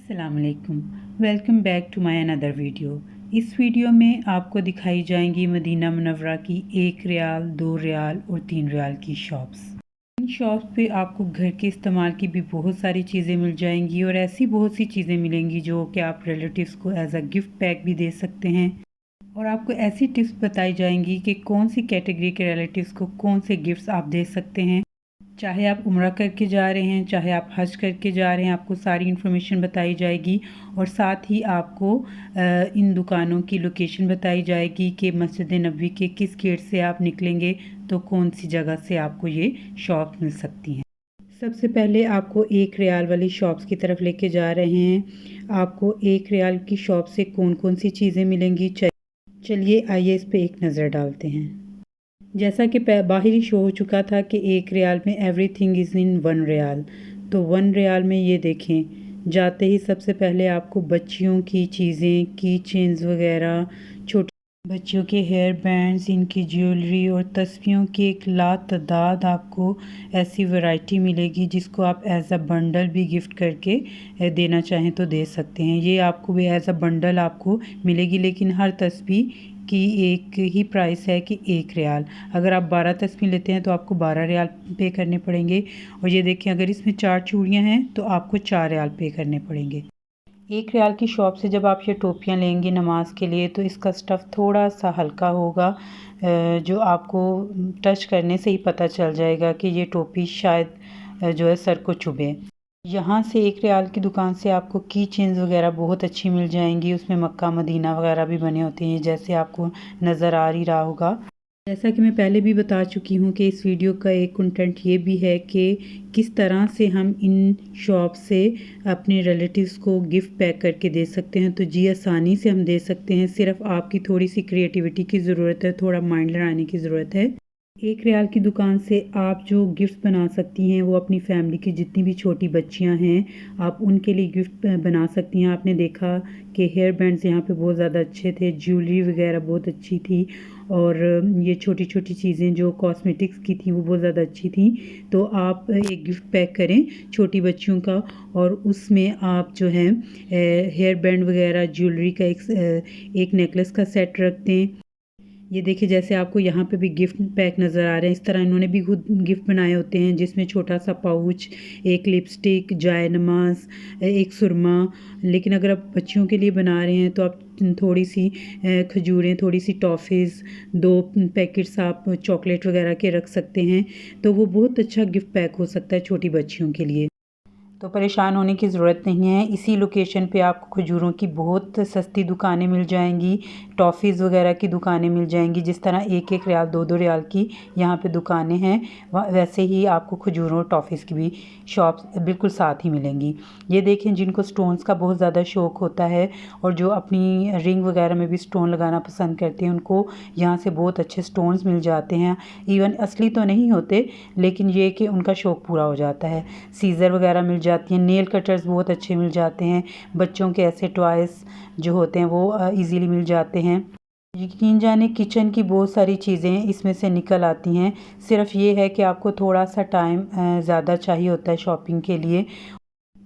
अस्सलामुअलैकुम। Welcome back to my another video. इस video में आपको दिखाई जाएंगी मदीना मुनव्वरा की 1 रियाल, 2 रियाल और 3 रियाल की शॉप्स। इन शॉप्स पे आपको घर के इस्तेमाल की भी बहुत सारी चीज़ें मिल जाएंगी और ऐसी बहुत सी चीज़ें मिलेंगी जो कि आप रिलेटिव्स को एज अ गिफ्ट पैक भी दे सकते हैं। और आपको ऐसी टिप्स बताई जाएंगी कि कौन सी कैटेगरी के रिलेटिव्स को कौन से गिफ्ट्स आप दे सकते हैं। चाहे आप उम्रा करके जा रहे हैं, चाहे आप हज करके जा रहे हैं, आपको सारी इन्फॉर्मेशन बताई जाएगी। और साथ ही आपको इन दुकानों की लोकेशन बताई जाएगी कि मस्जिद नबवी के किस गेट से आप निकलेंगे तो कौन सी जगह से आपको ये शॉप मिल सकती हैं। सबसे पहले आपको 1 रियाल वाली शॉप्स की तरफ लेके जा रहे हैं। आपको 1 रियाल की शॉप से कौन कौन सी चीज़ें मिलेंगी, चलिए आइए इस पे एक नज़र डालते हैं। जैसा कि बाहर ही शो हो चुका था कि 1 रियाल में एवरीथिंग इज़ इन 1 रियाल। तो 1 रियाल में ये देखें, जाते ही सबसे पहले आपको बच्चियों की चीज़ें, की चेन्स वगैरह, छोटे बच्चों के हेयर बैंड्स, इनकी ज्वेलरी और तस्वीरों की एक लातादाद आपको ऐसी वैरायटी मिलेगी जिसको आप एज अ बंडल भी गिफ्ट करके देना चाहें तो दे सकते हैं। ये आपको भी एज अ बंडल आपको मिलेगी, लेकिन हर तस्वीर की एक ही प्राइस है कि 1 रियाल। अगर आप 12 तस्वीर लेते हैं तो आपको 12 रियाल पे करने पड़ेंगे। और ये देखें, अगर इसमें 4 चूड़ियाँ हैं तो आपको 4 रियाल पे करने पड़ेंगे। 1 रियाल की शॉप से जब आप ये टोपियाँ लेंगे नमाज के लिए तो इसका स्टफ़ थोड़ा सा हल्का होगा, जो आपको टच करने से ही पता चल जाएगा कि ये टोपी शायद जो है सर को चुभे। यहाँ से 1 रियाल की दुकान से आपको की चेन्स वगैरह बहुत अच्छी मिल जाएंगी। उसमें मक्का मदीना वगैरह भी बने होते हैं, जैसे आपको नज़र आ ही रहा होगा। जैसा कि मैं पहले भी बता चुकी हूँ कि इस वीडियो का एक कंटेंट ये भी है कि किस तरह से हम इन शॉप से अपने रिलेटिव्स को गिफ्ट पैक करके दे सकते हैं। तो जी, आसानी से हम दे सकते हैं, सिर्फ आपकी थोड़ी सी क्रिएटिविटी की ज़रूरत है, थोड़ा माइंड लगाने की ज़रूरत है। 1 रियाल की दुकान से आप जो गिफ्ट बना सकती हैं वो अपनी फैमिली की जितनी भी छोटी बच्चियां हैं आप उनके लिए गिफ्ट बना सकती हैं। आपने देखा कि हेयर बैंड्स यहाँ पे बहुत ज़्यादा अच्छे थे, ज्वेलरी वगैरह बहुत अच्छी थी, और ये छोटी छोटी चीज़ें जो कॉस्मेटिक्स की थी वो बहुत ज़्यादा अच्छी थी। तो आप एक गिफ्ट पैक करें छोटी बच्चियों का, और उसमें आप जो है हेयर बैंड वगैरह, ज्वेलरी का एक नेकलेस का सेट रख दें। ये देखिए, जैसे आपको यहाँ पे भी गिफ्ट पैक नज़र आ रहे हैं, इस तरह इन्होंने भी खुद गिफ्ट बनाए होते हैं, जिसमें छोटा सा पाउच, एक लिपस्टिक, जाय नमाज, एक सुरमा। लेकिन अगर आप बच्चियों के लिए बना रहे हैं तो आप थोड़ी सी खजूरें, थोड़ी सी टॉफ़ीज़, 2 पैकेट्स आप चॉकलेट वगैरह के रख सकते हैं। तो वो बहुत अच्छा गिफ्ट पैक हो सकता है छोटी बच्चियों के लिए। तो परेशान होने की ज़रूरत नहीं है। इसी लोकेशन पे आपको खजूरों की बहुत सस्ती दुकानें मिल जाएंगी, टॉफ़ीज़ वगैरह की दुकानें मिल जाएंगी। जिस तरह 1-1 रियाल, 2-2 रियाल की यहाँ पे दुकानें हैं, वैसे ही आपको खजूरों और टॉफ़ीज़ की भी शॉप्स बिल्कुल साथ ही मिलेंगी। ये देखें, जिनको स्टोन्स का बहुत ज़्यादा शौक़ होता है और जो अपनी रिंग वगैरह में भी स्टोन लगाना पसंद करते हैं, उनको यहाँ से बहुत अच्छे स्टोन्स मिल जाते हैं। इवन असली तो नहीं होते, लेकिन ये कि उनका शौक़ पूरा हो जाता है। सीज़र वगैरह मिल जाती हैं, नेल कटर्स बहुत अच्छे मिल जाते हैं, बच्चों के ऐसे टॉयस जो होते हैं वो इजीली मिल जाते हैं। यकीन जाने किचन की बहुत सारी चीज़ें इसमें से निकल आती हैं। सिर्फ ये है कि आपको थोड़ा सा टाइम ज़्यादा चाहिए होता है शॉपिंग के लिए।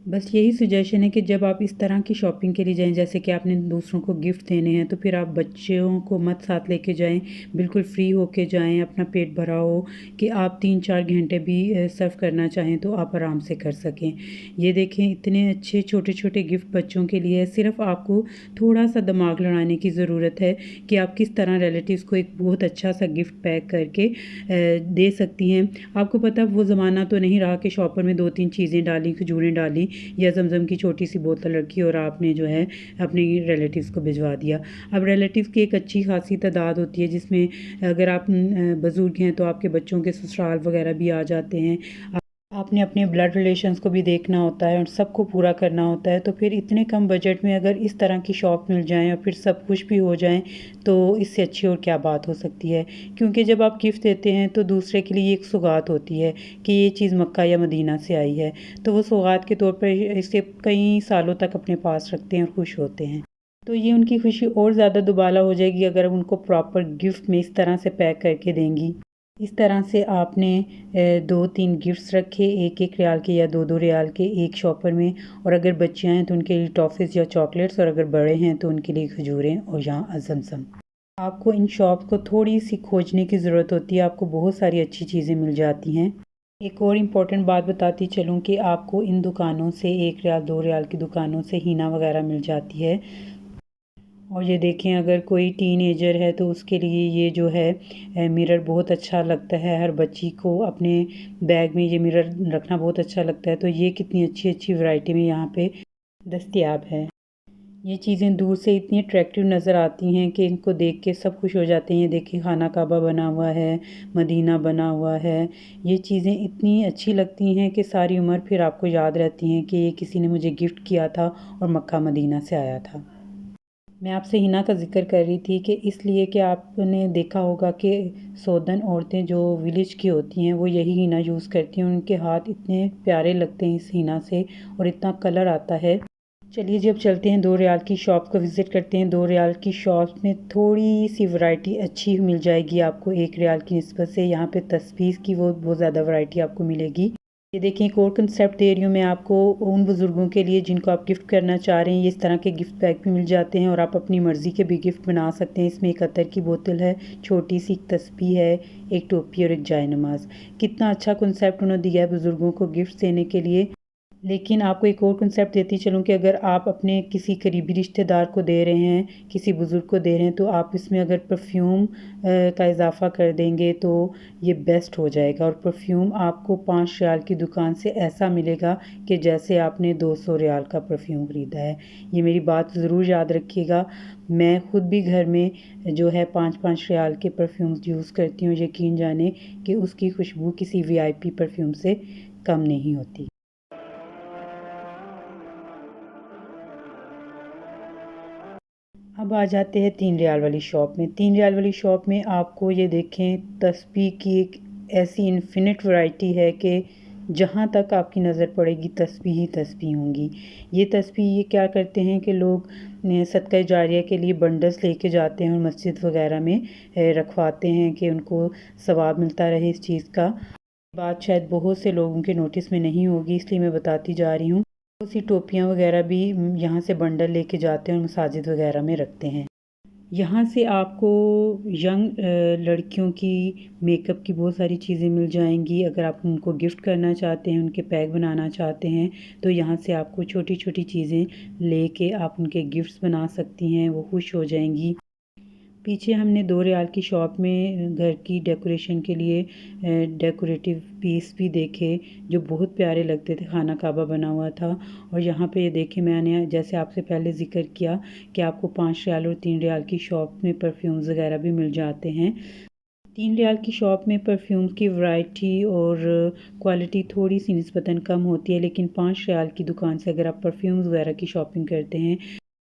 बस यही सजेशन है कि जब आप इस तरह की शॉपिंग के लिए जाएं, जैसे कि आपने दूसरों को गिफ्ट देने हैं, तो फिर आप बच्चों को मत साथ लेके जाएं, बिल्कुल फ्री होके जाएं, अपना पेट भरा हो कि आप 3-4 घंटे भी सर्व करना चाहें तो आप आराम से कर सकें। ये देखें, इतने अच्छे छोटे छोटे गिफ्ट बच्चों के लिए। सिर्फ आपको थोड़ा सा दिमाग लड़ाने की ज़रूरत है कि आप किस तरह रिलेटिव्स को एक बहुत अच्छा सा गिफ्ट पैक करके दे सकती हैं। आपको पता, वो ज़माना तो नहीं रहा कि शॉपर में 2-3 चीज़ें डाली, खजूरें डाली या ज़मज़म की छोटी सी बोतल रखी और आपने जो है अपने रिलेटिव्स को भिजवा दिया। अब रिलेटिव्स की एक अच्छी खासी तादाद होती है, जिसमें अगर आप बुज़ुर्ग हैं तो आपके बच्चों के ससुराल वगैरह भी आ जाते हैं। आपने अपने ब्लड रिलेशंस को भी देखना होता है और सबको पूरा करना होता है। तो फिर इतने कम बजट में अगर इस तरह की शॉप मिल जाएं और फिर सब कुछ भी हो जाए तो इससे अच्छी और क्या बात हो सकती है। क्योंकि जब आप गिफ्ट देते हैं तो दूसरे के लिए एक सौगात होती है कि ये चीज़ मक्का या मदीना से आई है, तो वो सौगात के तौर पर इसे कई सालों तक अपने पास रखते हैं और खुश होते हैं। तो ये उनकी खुशी और ज़्यादा दुबाला हो जाएगी अगर उनको प्रॉपर गिफ्ट में इस तरह से पैक करके देंगी। इस तरह से आपने 2-3 गिफ्ट्स रखे 1-1 रियाल के या 2-2 रियाल के एक शॉपर में। और अगर बच्चियाँ हैं तो उनके लिए टॉफ़ीज़ या चॉकलेट्स, और अगर बड़े हैं तो उनके लिए खजूरें और यहाँ ज़मज़म। आपको इन शॉप को थोड़ी सी खोजने की ज़रूरत होती है, आपको बहुत सारी अच्छी चीज़ें मिल जाती हैं। एक और इम्पॉर्टेंट बात बताती चलूँ कि आपको इन दुकानों से 1 रियाल 2 रियाल की दुकानों से हीना वगैरह मिल जाती है। और ये देखें, अगर कोई टीनेजर है तो उसके लिए ये जो है मिरर बहुत अच्छा लगता है। हर बच्ची को अपने बैग में ये मिरर रखना बहुत अच्छा लगता है। तो ये कितनी अच्छी अच्छी वैरायटी में यहाँ पे दस्तयाब है। ये चीज़ें दूर से इतनी अट्रैक्टिव नज़र आती हैं कि इनको देख के सब खुश हो जाते हैं। ये देखिए, खाना काबा बना हुआ है, मदीना बना हुआ है। ये चीज़ें इतनी अच्छी लगती हैं कि सारी उम्र फिर आपको याद रहती हैं कि ये किसी ने मुझे गिफ्ट किया था और मक्का मदीना से आया था। मैं आपसे हिना का ज़िक्र कर रही थी कि इसलिए कि आपने देखा होगा कि सौदन औरतें जो विलेज की होती हैं वो यही हिना यूज़ करती हैं। उनके हाथ इतने प्यारे लगते हैं इस हिना से, और इतना कलर आता है। चलिए जी, अब चलते हैं 2 रियाल की शॉप को विज़िट करते हैं। 2 रियाल की शॉप में थोड़ी सी वैरायटी अच्छी मिल जाएगी आपको 1 रियाल की निस्बत से। यहाँ पे तस्बीह की वो बहुत ज़्यादा वैरायटी आपको मिलेगी। ये देखें, एक और कंसेप्ट दे रही हूँ मैं आपको उन बुज़ुर्गों के लिए जिनको आप गिफ्ट करना चाह रहे हैं। ये इस तरह के गिफ्ट पैक भी मिल जाते हैं और आप अपनी मर्ज़ी के भी गिफ्ट बना सकते हैं। इसमें एक अतर की बोतल है, छोटी सी एक तस्बीह है, एक टोपी और एक जाए नमाज। कितना अच्छा कंसेप्ट उन्होंने दिया है बुज़ुर्गों को गिफ्ट देने के लिए। लेकिन आपको एक और कंसेप्ट देती चलूँ कि अगर आप अपने किसी करीबी रिश्तेदार को दे रहे हैं, किसी बुज़ुर्ग को दे रहे हैं, तो आप इसमें अगर परफ्यूम का इजाफ़ा कर देंगे तो ये बेस्ट हो जाएगा। और परफ्यूम आपको 5 रियाल की दुकान से ऐसा मिलेगा कि जैसे आपने 200 रियाल का परफ्यूम ख़रीदा है। ये मेरी बात ज़रूर याद रखिएगा। मैं ख़ुद भी घर में जो है 5-5 रियाल के परफ्यूम्स यूज़ करती हूँ। यकीन जाने कि उसकी खुशबू किसी वीआईपी परफ्यूम से कम नहीं होती। अब आ जाते हैं 3 रियाल वाली शॉप में। 3 रियाल वाली शॉप में आपको ये देखें, तस्बीह की एक ऐसी इन्फिनिट वैरायटी है कि जहाँ तक आपकी नज़र पड़ेगी तस्बीह ही तस्बीह होंगी। ये तस्बीह ये क्या करते हैं कि लोग सदका जारिया के लिए बंडल्स लेके जाते हैं और मस्जिद वगैरह में रखवाते हैं कि उनको सवाब मिलता रहे इस चीज़ का। बात शायद बहुत से लोगों के नोटिस में नहीं होगी, इसलिए मैं बताती जा रही हूँ। बहुत सी टोपियाँ वगैरह भी यहाँ से बंडल लेके जाते हैं और मसाजिद वगैरह में रखते हैं। यहाँ से आपको यंग लड़कियों की मेकअप की बहुत सारी चीज़ें मिल जाएंगी। अगर आप उनको गिफ्ट करना चाहते हैं, उनके पैक बनाना चाहते हैं, तो यहाँ से आपको छोटी छोटी चीज़ें लेके आप उनके गिफ्ट्स बना सकती हैं, वो खुश हो जाएंगी। पीछे हमने 2 रियाल की शॉप में घर की डेकोरेशन के लिए डेकोरेटिव पीस भी देखे जो बहुत प्यारे लगते थे। खाना काबा बना हुआ था। और यहाँ पे ये देखे, मैंने जैसे आपसे पहले ज़िक्र किया कि आपको 5 रियाल और 3 रियाल की शॉप में परफ्यूम्स वगैरह भी मिल जाते हैं। 3 रियाल की शॉप में परफ्यूम्स की वैरायटी और क्वालिटी थोड़ी सी निस्बतन कम होती है, लेकिन 5 रियाल की दुकान से अगर आप परफ्यूम्स वगैरह की शॉपिंग करते हैं,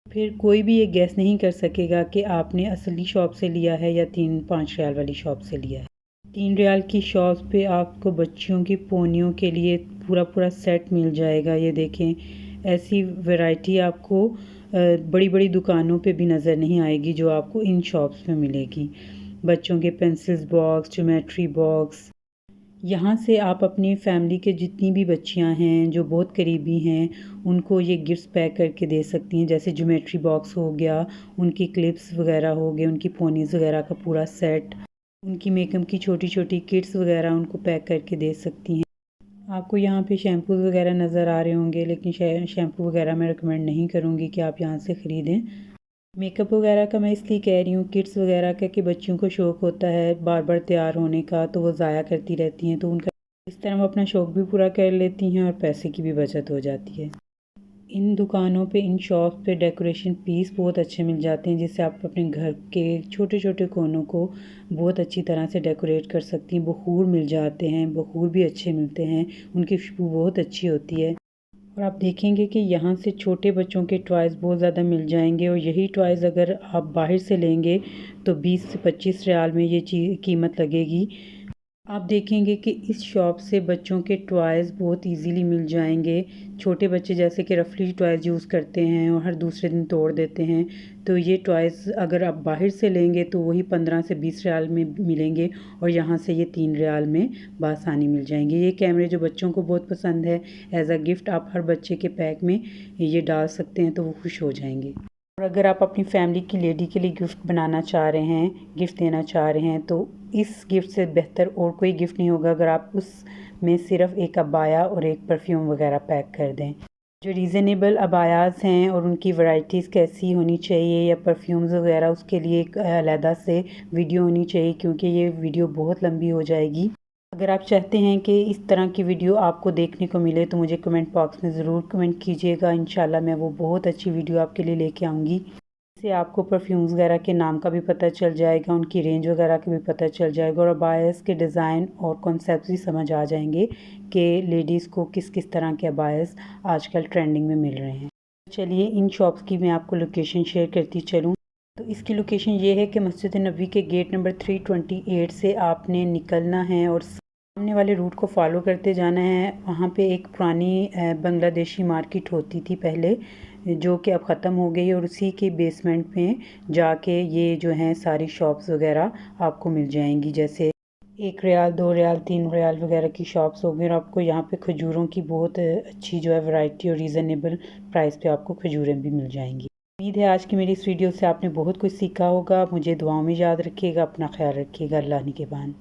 फिर कोई भी ये गैस नहीं कर सकेगा कि आपने असली शॉप से लिया है या 3-5 रियाल वाली शॉप से लिया है। 3 रियाल की शॉप पे आपको बच्चियों की पोनियों के लिए पूरा पूरा सेट मिल जाएगा। ये देखें, ऐसी वैरायटी आपको बड़ी बड़ी दुकानों पे भी नज़र नहीं आएगी जो आपको इन शॉप्स में मिलेगी। बच्चों के पेंसिल्स बॉक्स, ज्योमेट्री बॉक्स, यहाँ से आप अपनी फैमिली के जितनी भी बच्चियाँ हैं जो बहुत करीबी हैं, उनको ये गिफ्ट्स पैक करके दे सकती हैं। जैसे ज्योमेट्री बॉक्स हो गया, उनकी क्लिप्स वगैरह हो गए, उनकी पोनीज़ वगैरह का पूरा सेट, उनकी मेकअप की छोटी छोटी किट्स वगैरह उनको पैक करके दे सकती हैं। आपको यहाँ पे शैम्पूज़ वगैरह नज़र आ रहे होंगे, लेकिन शैम्पू वगैरह मैं रिकमेंड नहीं करूँगी कि आप यहाँ से ख़रीदें। मेकअप वगैरह का मैं इसलिए कह रही हूँ, किड्स वगैरह का, कि बच्चियों को शौक़ होता है बार बार तैयार होने का, तो वो ज़ाया करती रहती हैं। तो उनका इस तरह वो अपना शौक़ भी पूरा कर लेती हैं और पैसे की भी बचत हो जाती है। इन दुकानों पे, इन शॉप पे डेकोरेशन पीस बहुत अच्छे मिल जाते हैं, जिससे आप अपने घर के छोटे छोटे कोनों को बहुत अच्छी तरह से डेकोरेट कर सकती हैं। बखूर मिल जाते हैं, बखूर भी अच्छे मिलते हैं, उनकी खुशबू बहुत अच्छी होती है। और आप देखेंगे कि यहाँ से छोटे बच्चों के टॉयज़ बहुत ज़्यादा मिल जाएंगे। और यही टॉयज़ अगर आप बाहर से लेंगे तो 20 से 25 रियाल में ये चीज़ कीमत लगेगी। आप देखेंगे कि इस शॉप से बच्चों के टॉयज़ बहुत इजीली मिल जाएंगे। छोटे बच्चे जैसे कि रफली टॉयज़ यूज़ करते हैं और हर दूसरे दिन तोड़ देते हैं, तो ये टॉयज़ अगर आप बाहर से लेंगे तो वही 15 से 20 रियाल में मिलेंगे और यहाँ से ये 3 रियाल में बासानी मिल जाएंगे। ये कैमरे जो बच्चों को बहुत पसंद है, एज अ गिफ्ट आप हर बच्चे के पैक में ये डाल सकते हैं तो वो खुश हो जाएंगे। और अगर आप अपनी फैमिली की लेडी के लिए गिफ्ट बनाना चाह रहे हैं, गिफ्ट देना चाह रहे हैं, तो इस गिफ्ट से बेहतर और कोई गिफ्ट नहीं होगा अगर आप उसमें सिर्फ एक अबाया और एक परफ्यूम वगैरह पैक कर दें। जो रीज़नेबल अबायाज़ हैं और उनकी वैरायटीज़ कैसी होनी चाहिए या परफ्यूम्स वगैरह, उसके लिए एक अलहदा से वीडियो होनी चाहिए, क्योंकि ये वीडियो बहुत लंबी हो जाएगी। अगर आप चाहते हैं कि इस तरह की वीडियो आपको देखने को मिले तो मुझे कमेंट बॉक्स में ज़रूर कमेंट कीजिएगा। इंशाल्लाह मैं वो बहुत अच्छी वीडियो आपके लिए लेके आऊँगी। इससे आपको परफ्यूम्स वगैरह के नाम का भी पता चल जाएगा, उनकी रेंज वगैरह का भी पता चल जाएगा और अबायस के डिज़ाइन और कॉन्सेप्ट भी समझ आ जाएंगे कि लेडीज़ को किस किस तरह के अबायस आजकल ट्रेंडिंग में मिल रहे हैं। चलिए इन शॉप्स की मैं आपको लोकेशन शेयर करती चलूँ। तो इसकी लोकेशन ये है कि मस्जिद नबी के गेट नंबर 328 से आपने निकलना है और सामने वाले रूट को फॉलो करते जाना है। वहाँ पे एक पुरानी बांग्लादेशी मार्केट होती थी पहले, जो कि अब ख़त्म हो गई, और उसी के बेसमेंट में जाके ये जो हैं सारी शॉप्स वगैरह आपको मिल जाएंगी। जैसे 1 रियाल, 2 रियाल, 3 रियाल वगैरह की शॉप्स होंगी और आपको यहाँ पे खजूरों की बहुत अच्छी जो है वैरायटी और रीज़नेबल प्राइस पे आपको खजूरें भी मिल जाएंगी। उम्मीद है आज की मेरी इस वीडियो से आपने बहुत कुछ सीखा होगा। मुझे दुआओं में याद रखिएगा, अपना ख्याल रखिएगा। अल्लाह निगहबान।